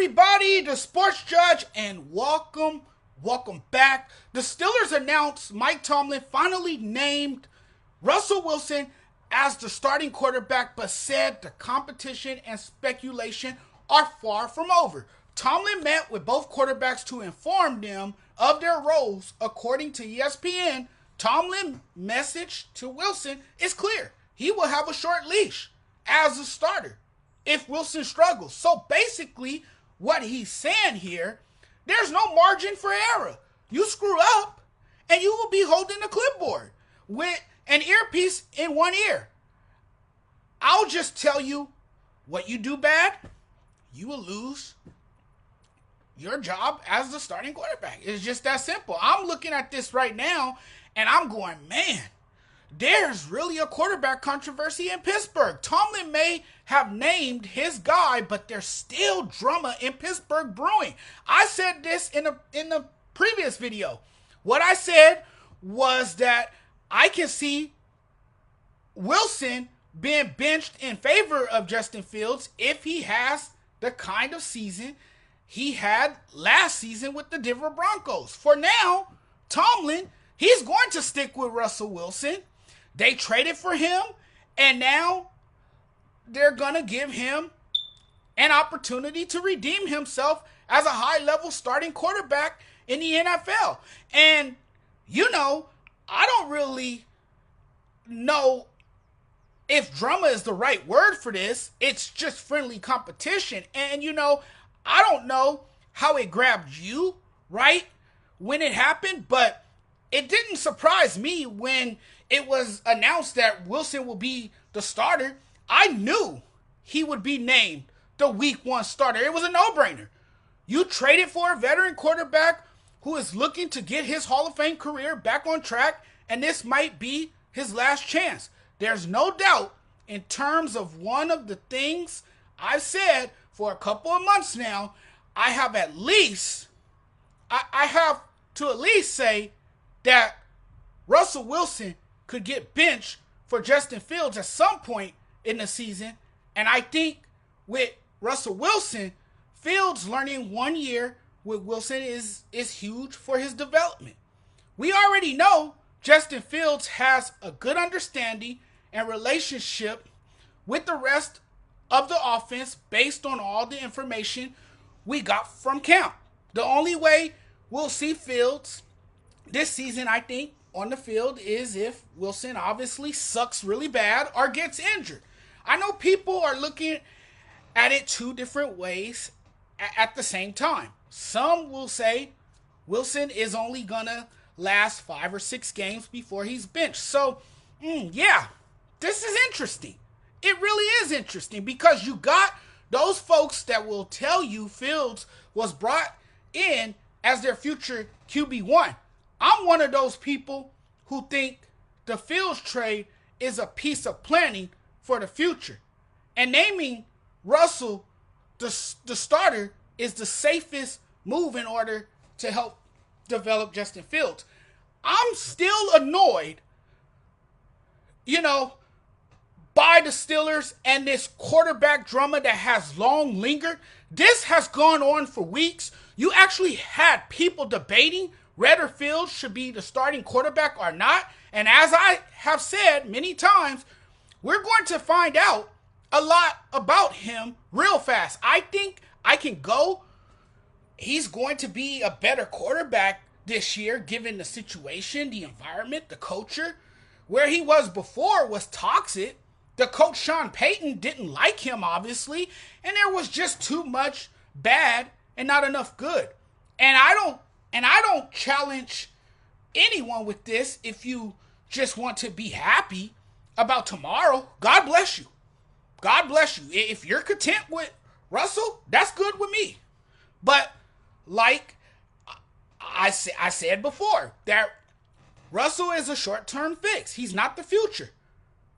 everybody, the Sports Judge, and welcome back. The Steelers announced Mike Tomlin finally named Russell Wilson as the starting quarterback, but said the competition and speculation are far from over. Tomlin met with both quarterbacks to inform them of their roles. According to ESPN, Tomlin's message to Wilson is clear. He will have a short leash as a starter if Wilson struggles. So basically, what he's saying here, there's no margin for error. You screw up, and you will be holding the clipboard with an earpiece in one ear. I'll just tell you, what you do bad, you will lose your job as the starting quarterback. It's just that simple. I'm looking at this right now, and I'm going, man, there's really a quarterback controversy in Pittsburgh. Tomlin may have named his guy, but there's still drama in Pittsburgh brewing. I said this in the previous video. What I said was that I can see Wilson being benched in favor of Justin Fields if he has the kind of season he had last season with the Denver Broncos. For now, Tomlin, he's going to stick with Russell Wilson. They traded for him, and now they're going to give him an opportunity to redeem himself as a high-level starting quarterback in the NFL. And, you know, I don't really know if drama is the right word for this. It's just friendly competition. And, you know, I don't know how it grabbed you, right, when it happened, but it didn't surprise me when it was announced that Wilson will be the starter. I knew he would be named the week one starter. It was a no-brainer. You traded for a veteran quarterback who is looking to get his Hall of Fame career back on track, and this might be his last chance. There's no doubt in terms of one of the things I've said for a couple of months now, I have to at least say that Russell Wilson could get benched for Justin Fields at some point in the season. And I think with Russell Wilson, Fields learning 1 year with Wilson is huge for his development. We already know Justin Fields has a good understanding and relationship with the rest of the offense based on all the information we got from camp. The only way we'll see Fields this season, I think, on the field is if Wilson obviously sucks really bad or gets injured. I know people are looking at it two different ways at the same time. Some will say Wilson is only gonna last 5 or 6 games before he's benched. So, yeah, this is interesting. It really is interesting because you got those folks that will tell you Fields was brought in as their future QB1. I'm one of those people who think the Fields trade is a piece of planning for the future. And naming Russell the starter is the safest move in order to help develop Justin Fields. I'm still annoyed, by the Steelers and this quarterback drama that has long lingered. This has gone on for weeks. You actually had people debating whether Fields should be the starting quarterback or not. And as I have said many times, we're going to find out a lot about him real fast. I think I can go. He's going to be a better quarterback this year, given the situation, the environment, the culture. Where he was before was toxic. The coach, Sean Payton, didn't like him, obviously. And there was just too much bad and not enough good. And I don't challenge anyone with this. If you just want to be happy about tomorrow, God bless you. God bless you. If you're content with Russell, that's good with me. But like I said before, that Russell is a short-term fix. He's not the future.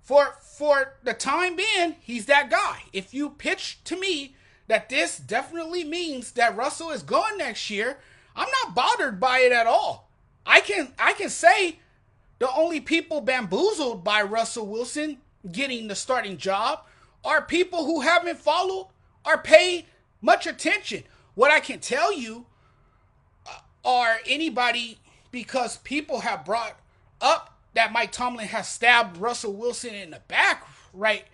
For the time being, he's that guy. If you pitch to me that this definitely means that Russell is going next year, I'm not bothered by it at all. I can say the only people bamboozled by Russell Wilson getting the starting job are people who haven't followed or paid much attention. What I can tell you, or anybody, because people have brought up that Mike Tomlin has stabbed Russell Wilson in the back right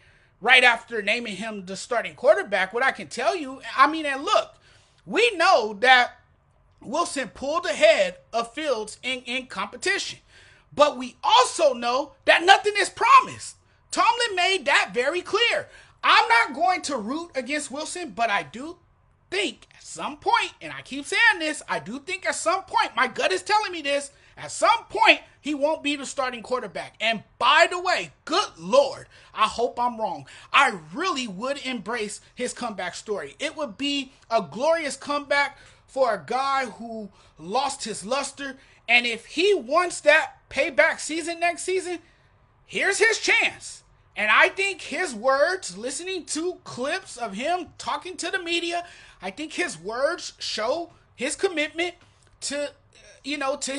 after naming him the starting quarterback. What I can tell you, I mean, and look, we know that Wilson pulled ahead of Fields in competition. But we also know that nothing is promised. Tomlin made that very clear. I'm not going to root against Wilson, but I do think at some point, and I keep saying this, I do think at some point, my gut is telling me this, at some point, he won't be the starting quarterback. And by the way, good Lord, I hope I'm wrong. I really would embrace his comeback story. It would be a glorious comeback for a guy who lost his luster. And if he wants that payback season next season, here's his chance. And I think his words, listening to clips of him talking to the media, I think his words show his commitment to, to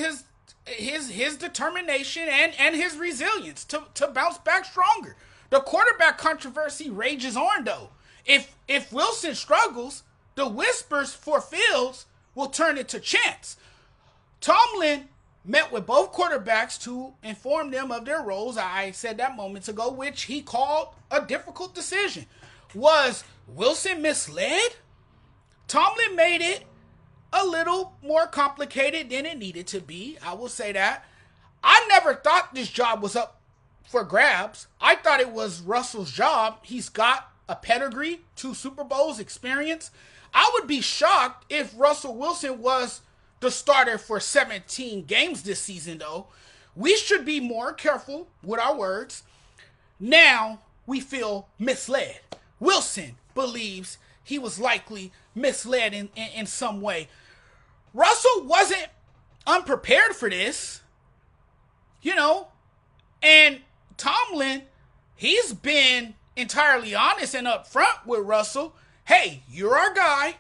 his determination and his resilience to bounce back stronger. The quarterback controversy rages on, though. If Wilson struggles, the whispers for Fields will turn into chants. Tomlin met with both quarterbacks to inform them of their roles. I said that moments ago, which he called a difficult decision. Was Wilson misled? Tomlin made it a little more complicated than it needed to be. I will say that. I never thought this job was up for grabs. I thought it was Russell's job. He's got a pedigree, 2 Super Bowls experience. I would be shocked if Russell Wilson was the starter for 17 games this season, though. We should be more careful with our words. Now we feel misled. Wilson believes he was likely misled in some way. Russell wasn't unprepared for this, and Tomlin, he's been entirely honest and upfront with Russell. Hey, you're our guy.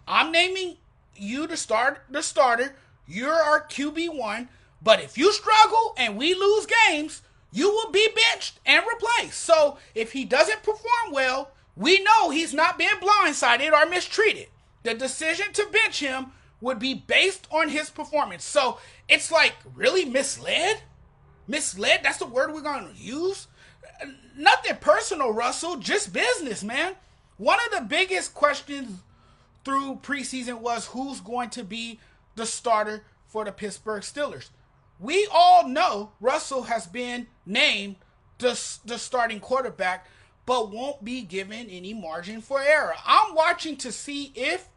I'm naming you the starter. You're our QB1. But if you struggle and we lose games, you will be benched and replaced. So if he doesn't perform well, we know he's not being blindsided or mistreated. The decision to bench him would be based on his performance. So it's like, really misled? Misled? That's the word we're going to use? Nothing personal, Russell. Just business, man. One of the biggest questions through preseason was who's going to be the starter for the Pittsburgh Steelers. We all know Russell has been named the starting quarterback, but won't be given any margin for error. I'm watching to see if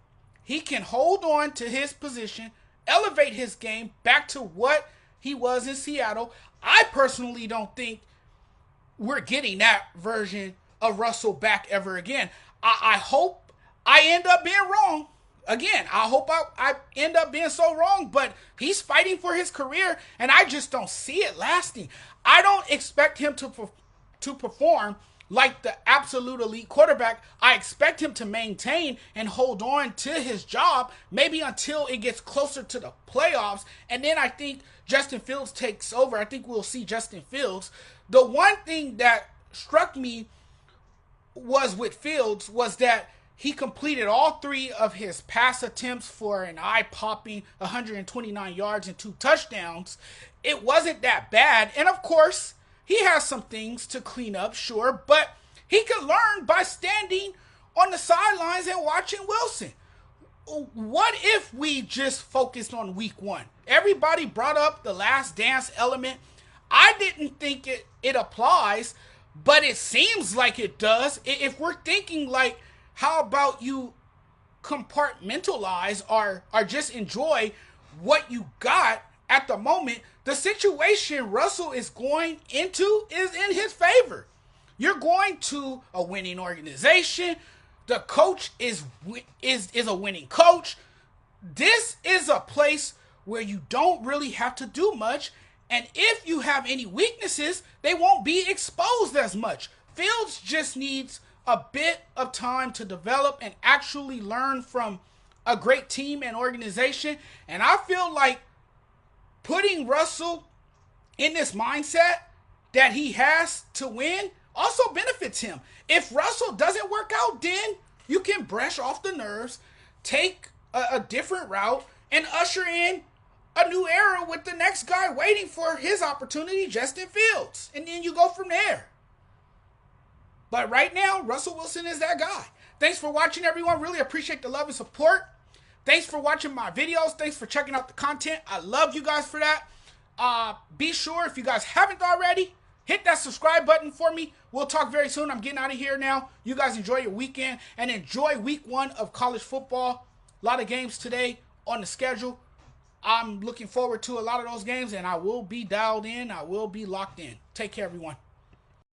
he can hold on to his position, elevate his game back to what he was in Seattle. I personally don't think we're getting that version of Russell back ever again. I hope I end up being wrong. Again, I hope I end up being so wrong, but he's fighting for his career, and I just don't see it lasting. I don't expect him to perform like the absolute elite quarterback. I expect him to maintain and hold on to his job, maybe until it gets closer to the playoffs, and then I think Justin Fields takes over. I think we'll see Justin Fields. The one thing that struck me with Fields was that he completed all 3 of his pass attempts for an eye-popping 129 yards and 2 touchdowns. It wasn't that bad. And of course, he has some things to clean up, sure, but he could learn by standing on the sidelines and watching Wilson. What if we just focused on week 1? Everybody brought up the last dance element. I didn't think it applies, but it seems like it does. If we're thinking like, how about you compartmentalize or just enjoy what you got at the moment? The situation Russell is going into is in his favor. You're going to a winning organization. The coach is a winning coach. This is a place where you don't really have to do much. And if you have any weaknesses, they won't be exposed as much. Fields just needs a bit of time to develop and actually learn from a great team and organization. And I feel like putting Russell in this mindset that he has to win also benefits him. If Russell doesn't work out, then you can brush off the nerves, take a different route, and usher in a new era with the next guy waiting for his opportunity, Justin Fields. And then you go from there. But right now, Russell Wilson is that guy. Thanks for watching, everyone. Really appreciate the love and support. Thanks for watching my videos. Thanks for checking out the content. I love you guys for that. Be sure, if you guys haven't already, hit that subscribe button for me. We'll talk very soon. I'm getting out of here now. You guys enjoy your weekend and enjoy week 1 of college football. A lot of games today on the schedule. I'm looking forward to a lot of those games, and I will be dialed in. I will be locked in. Take care, everyone.